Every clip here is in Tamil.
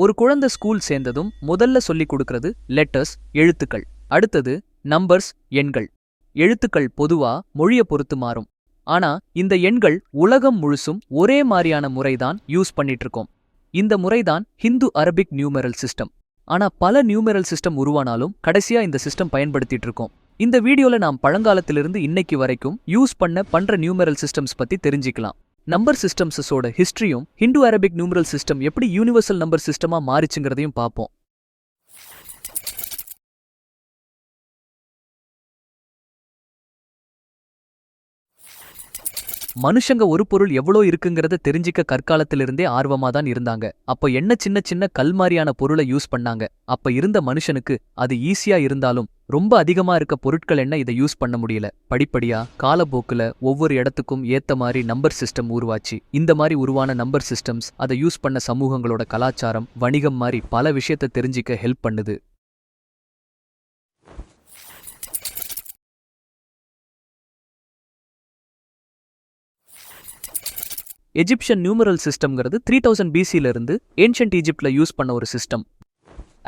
ஒரு குழந்தை ஸ்கூல் சேர்ந்ததும் முதல்ல சொல்லிக் கொடுக்கிறது லெட்டர்ஸ் எழுத்துக்கள். அடுத்தது நம்பர்ஸ் எண்கள். எழுத்துக்கள் பொதுவா மொழியை பொறுத்து மாறும். ஆனா இந்த எண்கள் உலகம் முழுசும் ஒரே மாதிரியான முறைதான் யூஸ் பண்ணிட்டு இருக்கோம். இந்த முறைதான் ஹிந்து அரபிக் நியூமெரல் சிஸ்டம். ஆனா பல நியூமெரல் சிஸ்டம் உருவானாலும் கடைசியா இந்த சிஸ்டம் பயன்படுத்திட்டு இருக்கோம். இந்த வீடியோல நாம் பழங்காலத்திலிருந்து இன்னைக்கு வரைக்கும் யூஸ் பண்ற நியூமெரல் சிஸ்டம்ஸ் பத்தி தெரிஞ்சுக்கலாம். நம்பர் சிஸ்டம்ஸோட ஹிஸ்டரியும் ஹிந்து அரபிக் நியூமெரல் சிஸ்டம் எப்படி யூனிவர்சல் நம்பர் சிஸ்டமா மாறிச்சுங்கிறதையும் பார்ப்போம். மனுஷங்க ஒரு பொருள் எவ்வளோ இருக்குங்கிறத தெரிஞ்சிக்க கற்காலத்திலிருந்தே ஆர்வமா தான் இருந்தாங்க. அப்ப என்ன சின்ன சின்ன கல் மாதிரியான பொருளை யூஸ் பண்ணாங்க. அப்ப இருந்த மனுஷனுக்கு அது ஈஸியா இருந்தாலும் ரொம்ப அதிகமா இருக்க பொருட்கள் என்ன இதை யூஸ் பண்ண முடியல. படிப்படியா காலப்போக்குல ஒவ்வொரு இடத்துக்கும் ஏத்த மாதிரி நம்பர் சிஸ்டம் உருவாச்சு. இந்த மாதிரி உருவான நம்பர் சிஸ்டம்ஸ் அதை யூஸ் பண்ண சமூகங்களோட கலாச்சாரம், வணிகம் மாதிரி பல விஷயத்தை தெரிஞ்சிக்க ஹெல்ப் பண்ணுது. எஜிப்ஷியன் நியூமரல் சிஸ்டம்ங்கிறது 3000 BCல இருந்து ஏன்ஷியன்ட் ஈஜிப்ட்ல யூஸ் பண்ண ஒரு சிஸ்டம்.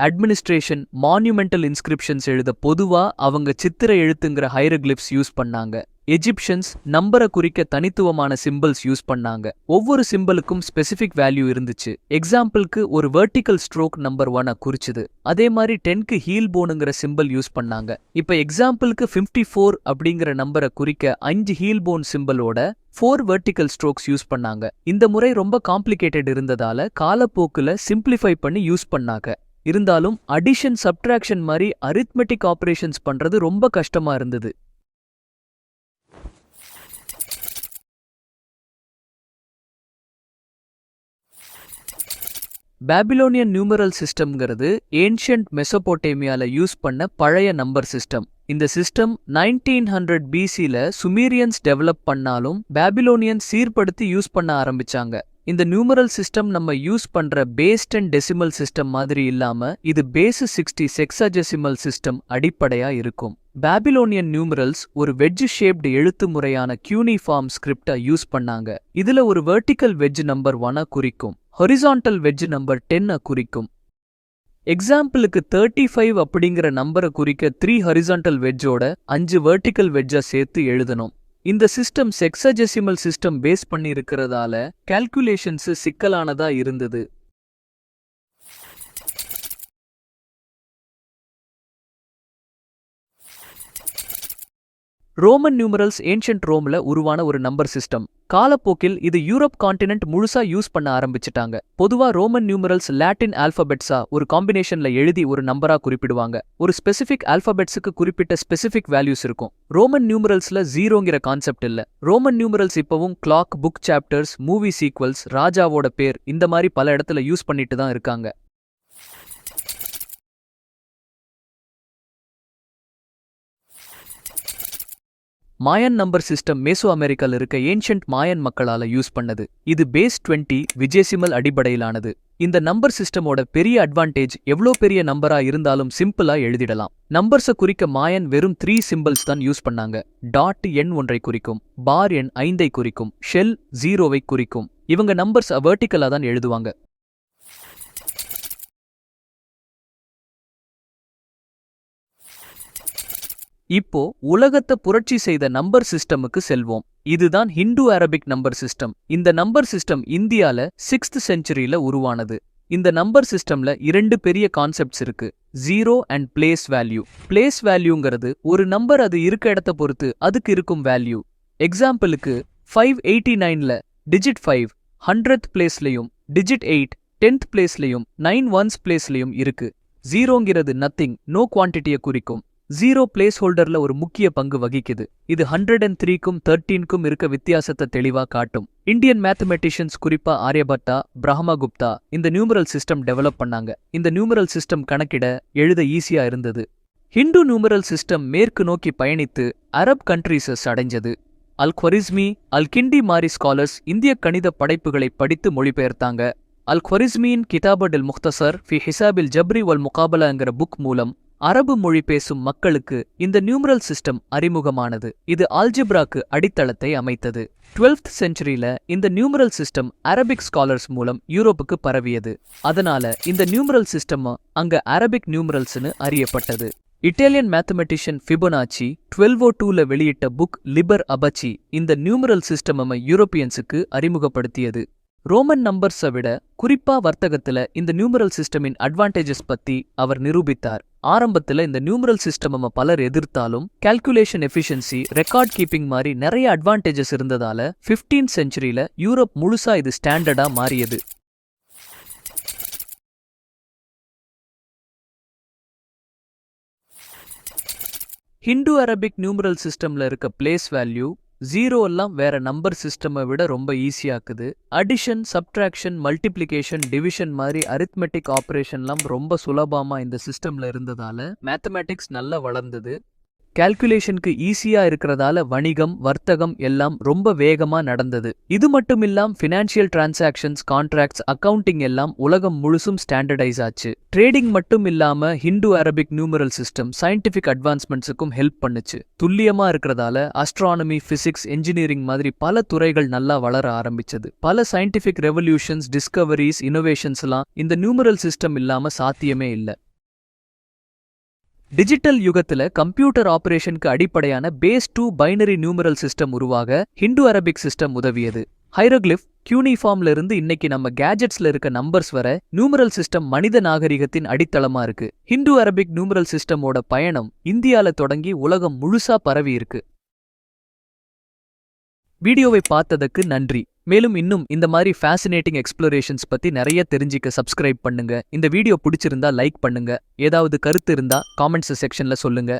அட்மினிஸ்ட்ரேஷன், மான்யூமெண்டல் இன்ஸ்கிரிப்ஷன்ஸ் எழுத பொதுவா அவங்க சித்திர எழுத்துங்கிற ஹைரோகிளிப்ஸ் யூஸ் பண்ணாங்க. எஜிப்ஷியன்ஸ் நம்பரை குறிக்க தனித்துவமான சிம்பிள்ஸ் யூஸ் பண்ணாங்க. ஒவ்வொரு சிம்பிளுக்கும் ஸ்பெசிபிக் வேல்யூ இருந்துச்சு. எக்ஸாம்பிளுக்கு ஒரு வெர்டிக்கல் ஸ்ட்ரோக் நம்பர் 1 குறிச்சுது. அதே மாதிரி 10க்கு ஹீல் போனுங்கிற சிம்பிள் யூஸ் பண்ணாங்க. இப்ப எக்ஸாம்பிளுக்கு 54 அப்படிங்கிற நம்பரை குறிக்க 5 ஹீல் போன் சிம்பிளோட 4 வெர்டிக்கல் ஸ்ட்ரோக்ஸ் யூஸ் பண்ணாங்க. இந்த முறை ரொம்ப காம்ப்ளிகேட்டட் இருந்ததால காலப்போக்குல சிம்பிளிஃபை பண்ணி யூஸ் பண்ணாங்க. இருந்தாலும் அடிஷன், சப்ட்ராக்ஷன் மாதிரி அரித்மெட்டிக் ஆபரேஷன்ஸ் பண்றது ரொம்ப கஷ்டமா இருந்தது. பாபிலோனியன் நியூமரல் சிஸ்டம்ங்கிறது ஏன்ஷியன்ட் மெசோபோட்டேமியால யூஸ் பண்ண பழைய நம்பர் சிஸ்டம். இந்த சிஸ்டம் 1900 BCல சுமீரியன்ஸ் டெவலப் பண்ணாலும் பாபிலோனியன்ஸ் சீர்படுத்தி யூஸ் பண்ண ஆரம்பிச்சாங்க. இந்த நியூமரல் சிஸ்டம் நம்ம யூஸ் பண்ற பேஸ்ட் அண்ட் டெசிமல் சிஸ்டம் மாதிரி இல்லாம இது பேஸ் 60 செக்ஸாடெசிமல் சிஸ்டம் அடிப்படையா இருக்கும். பாபிலோனியன் நியூமரல்ஸ் ஒரு வெட்ஜ் ஷேப்டு எழுத்து முறையான கியூனிஃபார்ம் ஸ்கிரிப்டை யூஸ் பண்ணாங்க. இதுல ஒரு வெர்டிக்கல் வெட்ஜ் நம்பர் 1 குறிக்கும், ஹொரிசான்டல் வெட்ஜ் நம்பர் 10 குறிக்கும். எக்ஸாம்பிளுக்கு 35 அப்படிங்கிற நம்பரை குறிக்க 3 ஹொரிசான்டல் வெட்ஜோட 5 வெர்டிக்கல் வெட்ஜை சேர்த்து எழுதணும். இந்த சிஸ்டம் செக்ஸாடெசிமல் சிஸ்டம் பேஸ் பண்ணி இருக்கிறதால கால்குலேஷன்ஸ் சிக்கலானதா இருந்தது. ரோமன் நியூமரல்ஸ் ஏன்ஷியன்ட் ரோம்ல உருவான ஒரு நம்பர் சிஸ்டம். காலப்போக்கில் இது யூரோப் கான்டினென்ட் முழுசா யூஸ் பண்ண ஆரம்பிச்சிட்டாங்க. பொதுவா ரோமன் நியூமரல்ஸ் லாட்டின் ஆல்பபெட்ஸா ஒரு காம்பினேஷன்ல எழுதி ஒரு நம்பரா குறிப்பிடுவாங்க. ஒரு ஸ்பெசிபிக் ஆல்பபெட்ஸுக்கு குறிப்பிட்ட ஸ்பெசிபிக் வேல்யூஸ் இருக்கும். ரோமன் நியூமரல்ஸ்ல ஜீரோங்கிற கான்செப்ட் இல்ல. ரோமன் நியூமரல்ஸ் இப்பவும் கிளாக், புக் சாப்டர்ஸ், மூவி சீக்வல்ஸ், ராஜாவோட பேர் இந்த மாதிரி பல இடத்துல யூஸ் பண்ணிட்டு தான் இருக்காங்க. மாயன் நம்பர் சிஸ்டம் மேசோ அமெரிக்கால இருக்க ஏன்ஷியன்ட் மாயன் மக்களால யூஸ் பண்ணது. இது பேஸ் 20 விஜேசிமல் அடிப்படையிலானது. இந்த நம்பர் சிஸ்டமோட பெரிய அட்வான்டேஜ் எவ்வளோ பெரிய நம்பரா இருந்தாலும் சிம்பிளா எழுதிடலாம். நம்பர்ஸை குறிக்க மாயன் வெறும் 3 சிம்பிள்ஸ் தான் யூஸ் பண்ணாங்க. டாட் எண் 1 குறிக்கும், பார் எண் 5 குறிக்கும், ஷெல் 0 குறிக்கும். இவங்க நம்பர்ஸ் வெர்டிக்கலா தான் எழுதுவாங்க. இப்போ உலகத்தை புரட்சி செய்த நம்பர் சிஸ்டமுக்கு செல்வோம். இதுதான் ஹிந்து அரபிக் நம்பர் சிஸ்டம். இந்த நம்பர் சிஸ்டம் இந்தியால 6th செஞ்சுரியில உருவானது. இந்த நம்பர் சிஸ்டம்ல 2 பெரிய கான்செப்ட்ஸ் இருக்கு. Zero and place value. பிளேஸ் வேல்யூங்கிறது ஒரு நம்பர் அது இருக்க இடத்த பொறுத்து அதுக்கு இருக்கும் வேல்யூ. எக்ஸாம்பிளுக்கு 589ல digit 5 100th பிளேஸ்லயும், digit 8 10th பிளேஸ்லயும், 9 1s பிளேஸ்லயும் இருக்கு. ஜீரோங்கிறது நத்திங், நோ குவான்டிட்டியை குறிக்கும். ஜீரோ பிளேஸ் ஹோல்டர்ல ஒரு முக்கிய பங்கு வகிக்குது. இது 103க்கும் 13க்கும் இருக்க வித்தியாசத்தை தெளிவா காட்டும். இந்தியன் மேத்தமெட்டிஷியன்ஸ் குறிப்பா ஆரியபட்டா, பிரம்மகுப்தா இந்த நியூமரல் சிஸ்டம் டெவலப் பண்ணாங்க. இந்த நியூமரல் சிஸ்டம் கணக்கிட, எழுத ஈஸியா இருந்தது. ஹிந்து நியூமரல் சிஸ்டம் மேற்கு நோக்கி பயணித்து அரப் கண்ட்ரீஸஸ் அடைஞ்சது. அல்-குவாரிஸ்மி, அல்-கிண்டி மாதிரி ஸ்காலர்ஸ் இந்திய கணித படைப்புகளை படித்து மொழிபெயர்த்தாங்க. அல்-குவாரிஸ்மியின் கிதாபட் அல் முக்தசர் ஃபி ஹிசாபில் ஜப்ரி வல் முகாபலாங்கிற புக் மூலம் அரபு மொழி பேசும் மக்களுக்கு இந்த நியூமரல் சிஸ்டம் அறிமுகமானது. இது ஆல்ஜிப்ராக்கு அடித்தளத்தை அமைத்தது. 12th செஞ்சுரியில இந்த நியூமரல் சிஸ்டம் அரபிக் ஸ்காலர்ஸ் மூலம் யூரோப்புக்கு பரவியது. அதனால இந்த நியூமரல் சிஸ்டம் அங்க அரபிக் நியூமரல்ஸ்னு அறியப்பட்டது. இட்டாலியன் மேத்தமெட்டிஷியன் ஃபிபொனாச்சி 1202ல வெளியிட்ட புக் லிபர் அபச்சி இந்த நியூமரல் சிஸ்டம் யூரோப்பியன்ஸுக்கு அறிமுகப்படுத்தியது. ரோமன் நம்பர்ஸை விட குறிப்பா வர்த்தகத்துல இந்த நியூமரல் சிஸ்டமின் அட்வான்டேஜஸ் பத்தி அவர் நிரூபித்தார். ஆரம்பத்துல இந்த நியூமரல் சிஸ்டம் பலர் எதிர்த்தாலும் கால்குலேஷன் எஃபிஷியன்சி, ரெக்கார்ட் கீப்பிங் மாதிரி நிறைய அட்வான்டேஜஸ் இருந்ததால 15th செஞ்சுரியில யூரோப் முழுசா இது ஸ்டாண்டர்டா மாறியது. ஹிந்து அரபிக் நியூமரல் சிஸ்டம்ல இருக்க பிளேஸ் வேல்யூ 0 எல்லாம் வேற நம்பர் சிஸ்டமை விட ரொம்ப ஈஸியாக்குது. அடிஷன், சப்ட்ராக்ஷன், மல்டிப்ளிகேஷன், டிவிஷன் மாதிரி அரித்மெட்டிக் ஆபரேஷன்லாம் ரொம்ப சுலபமா இந்த சிஸ்டம்ல இருந்ததால மேத்தமேட்டிக்ஸ் நல்லா வளர்ந்தது. கால்குலேஷனுக்கு ஈஸியா இருக்கிறதால வணிகம், வர்த்தகம் எல்லாம் ரொம்ப வேகமா நடந்தது. இது மட்டுமில்லாம் ஃபினான்ஷியல் டிரான்சாக்ஷன்ஸ், கான்ட்ராக்ட்ஸ், அக்கவுண்டிங் எல்லாம் உலகம் முழுசும் ஸ்டாண்டர்டைஸ் ஆச்சு. ட்ரேடிங் மட்டும் இல்லாம Hindu Arabic numeral system scientific அட்வான்ஸ்மெண்ட்ஸுக்கும் ஹெல்ப் பண்ணுச்சு. துல்லியமா இருக்கிறதால அஸ்ட்ரானமி, பிசிக்ஸ், என்ஜினியரிங் மாதிரி பல துறைகள் நல்லா வளர ஆரம்பிச்சது. பல சயின்டிபிக் ரெவல்யூஷன்ஸ், டிஸ்கவரிஸ், இனோவேஷன்ஸ்லாம் இந்த நியூமரல் சிஸ்டம் இல்லாம சாத்தியமே இல்லை. டிஜிட்டல் யுகத்துல கம்ப்யூட்டர் ஆபரேஷனுக்கு அடிப்படையான பேஸ் 2 பைனரி நியூமரல் சிஸ்டம் உருவாக ஹிந்து அரபிக் சிஸ்டம் உதவியது. ஹைரோகிளிஃப், கியூனிஃபார்ம்ல இருந்து இன்னைக்கு நம்ம கேஜெட்ஸ்ல இருக்க நம்பர்ஸ் வர நியூமரல் சிஸ்டம் மனித நாகரிகத்தின் அடித்தளமா இருக்கு. ஹிந்து அரபிக் நியூமரல் சிஸ்டமோட பயணம் இந்தியால தொடங்கி உலகம் முழுசா பரவி இருக்கு. வீடியோவை பார்த்ததுக்கு நன்றி. மேலும் இன்னும் இந்த மாதிரி ஃபேசினேட்டிங் எக்ஸ்ப்ளோரேஷன்ஸ் பத்தி நிறைய தெரிஞ்சிக்க சப்ஸ்கிரைப் பண்ணுங்க. இந்த வீடியோ பிடிச்சிருந்தா லைக் பண்ணுங்க. ஏதாவது கருத்து இருந்தா காமெண்ட்ஸ் செக்ஷன்ல சொல்லுங்க.